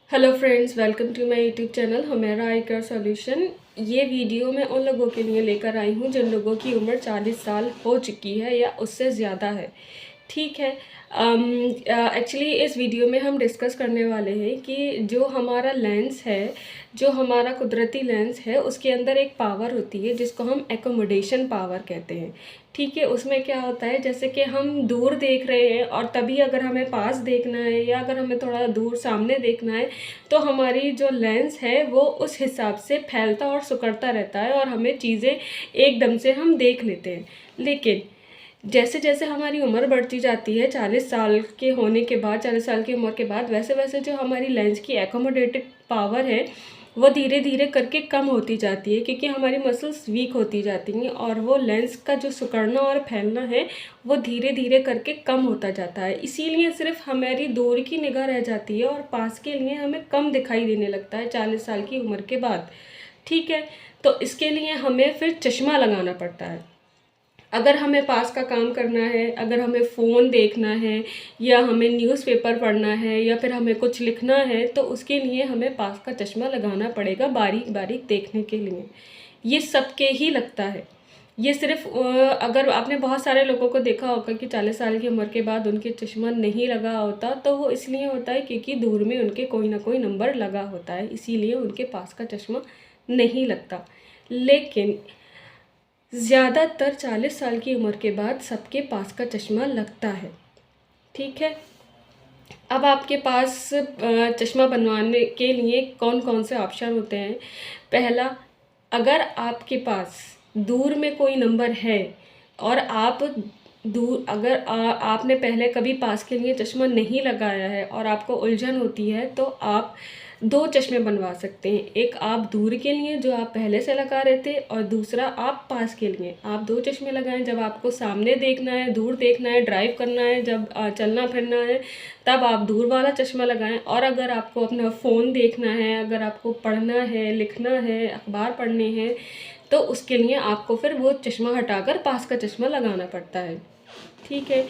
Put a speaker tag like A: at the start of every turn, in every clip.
A: Hello friends, welcome to my YouTube channel Humaira I care solution. ये video मैं उन लोगों के लिए लेकर आई हूँ जिन लोगों की उम्र 40 साल हो चुकी है या उससे ज़्यादा है। ठीक है। एक्चुअली इस वीडियो में हम डिस्कस करने वाले हैं कि जो हमारा लेंस है, जो हमारा कुदरती लेंस है, उसके अंदर एक पावर होती है जिसको हम एकोमोडेशन पावर कहते हैं। ठीक है। उसमें क्या होता है, जैसे कि हम दूर देख रहे हैं और तभी अगर हमें पास देखना है या अगर हमें थोड़ा दूर सामने देखना है तो हमारी जो लेंस है वो उस हिसाब से फैलता और सिकुड़ता रहता है और हमें चीज़ें एकदम से हम देख लेते हैं। लेकिन जैसे जैसे हमारी उम्र बढ़ती जाती है, 40 साल के होने के बाद, 40 साल की उम्र के बाद, वैसे वैसे जो हमारी लेंस की एकोमोडेटिव पावर है वो धीरे धीरे करके कम होती जाती है, क्योंकि हमारी मसल्स वीक होती जाती हैं और वो लेंस का जो सिकुड़ना और फैलना है वो धीरे धीरे करके कम होता जाता है। इसीलिए सिर्फ हमारी दूर की निगाह रह जाती है और पास के लिए हमें कम दिखाई देने लगता है 40 साल की उम्र के बाद। ठीक है। तो इसके लिए हमें फिर चश्मा लगाना पड़ता है। अगर हमें पास का काम करना है, अगर हमें फ़ोन देखना है या हमें न्यूज़पेपर पढ़ना है या फिर हमें कुछ लिखना है तो उसके लिए हमें पास का चश्मा लगाना पड़ेगा, बारीक बारीक देखने के लिए। ये सबके ही लगता है। ये सिर्फ अगर आपने बहुत सारे लोगों को देखा होगा कि 40 साल की उम्र के बाद उनके चश्मा नहीं लगा होता, तो वो इसलिए होता है क्योंकि दूर में उनके कोई ना कोई नंबर लगा होता है, इसीलिए उनके पास का चश्मा नहीं लगता। लेकिन ज़्यादातर 40 साल की उम्र के बाद सबके पास का चश्मा लगता है। ठीक है। अब आपके पास चश्मा बनवाने के लिए कौन कौन से ऑप्शन होते हैं। पहला, अगर आपके पास दूर में कोई नंबर है और आप दूर अगर आपने पहले कभी पास के लिए चश्मा नहीं लगाया है और आपको उलझन होती है तो आप दो चश्मे बनवा सकते हैं। एक आप दूर के लिए जो आप पहले से लगा रहे थे और दूसरा आप पास के लिए। आप दो चश्मे लगाएं जब आपको सामने देखना है, दूर देखना है, ड्राइव करना है, जब चलना फिरना है तब आप दूर वाला चश्मा लगाएं। और अगर आपको अपना फ़ोन देखना है, अगर आपको पढ़ना है, लिखना है, अखबार पढ़ने हैं तो उसके लिए आपको फिर वो चश्मा हटाकर पास का चश्मा लगाना पड़ता है। ठीक है।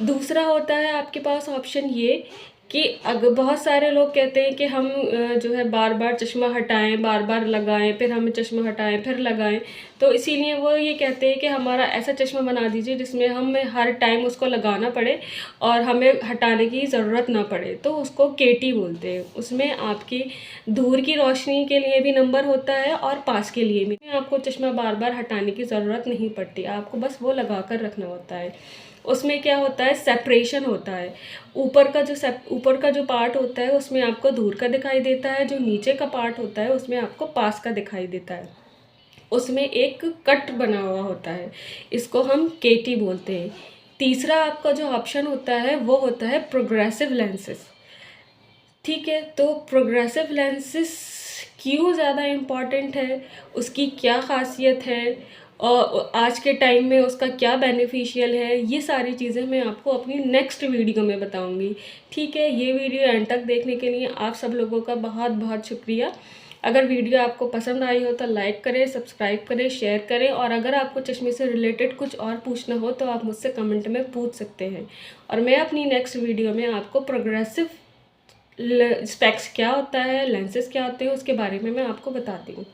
A: दूसरा होता है आपके पास ऑप्शन ये कि अगर बहुत सारे लोग कहते हैं कि हम जो है बार बार चश्मा हटाएं, बार बार लगाएं, फिर हमें चश्मा हटाएं फिर लगाएं, तो इसीलिए वो ये कहते हैं कि हमारा ऐसा चश्मा बना दीजिए जिसमें हमें हर टाइम उसको लगाना पड़े और हमें हटाने की ज़रूरत ना पड़े। तो उसको केटी बोलते हैं। उसमें आपकी दूर की रोशनी के लिए भी नंबर होता है और पास के लिए भी। आपको चश्मा बार बार हटाने की ज़रूरत नहीं पड़ती, आपको बस वो लगा कर रखना होता है। उसमें क्या होता है, सेपरेशन होता है। ऊपर का जो पार्ट होता है उसमें आपको दूर का दिखाई देता है, जो नीचे का पार्ट होता है उसमें आपको पास का दिखाई देता है। उसमें एक कट बना हुआ होता है, इसको हम केटी बोलते हैं। तीसरा आपका जो ऑप्शन होता है वो होता है प्रोग्रेसिव लेंसेज। ठीक है। तो प्रोग्रेसिव लेंसेज क्यों ज़्यादा इम्पॉर्टेंट है, उसकी क्या ख़ासियत है और आज के टाइम में उसका क्या बेनिफिशियल है, ये सारी चीज़ें मैं आपको अपनी नेक्स्ट वीडियो में बताऊंगी। ठीक है। ये वीडियो एंड तक देखने के लिए आप सब लोगों का बहुत बहुत शुक्रिया। अगर वीडियो आपको पसंद आई हो तो लाइक करें, सब्सक्राइब करें, शेयर करें और अगर आपको चश्मे से रिलेटेड कुछ और पूछना हो तो आप मुझसे कमेंट में पूछ सकते हैं और मैं अपनी नेक्स्ट वीडियो में आपको प्रोग्रेसिव स्पेक्स क्या होता है, लेंसेज क्या होते हैं, उसके बारे में मैं आपको बताती हूँ।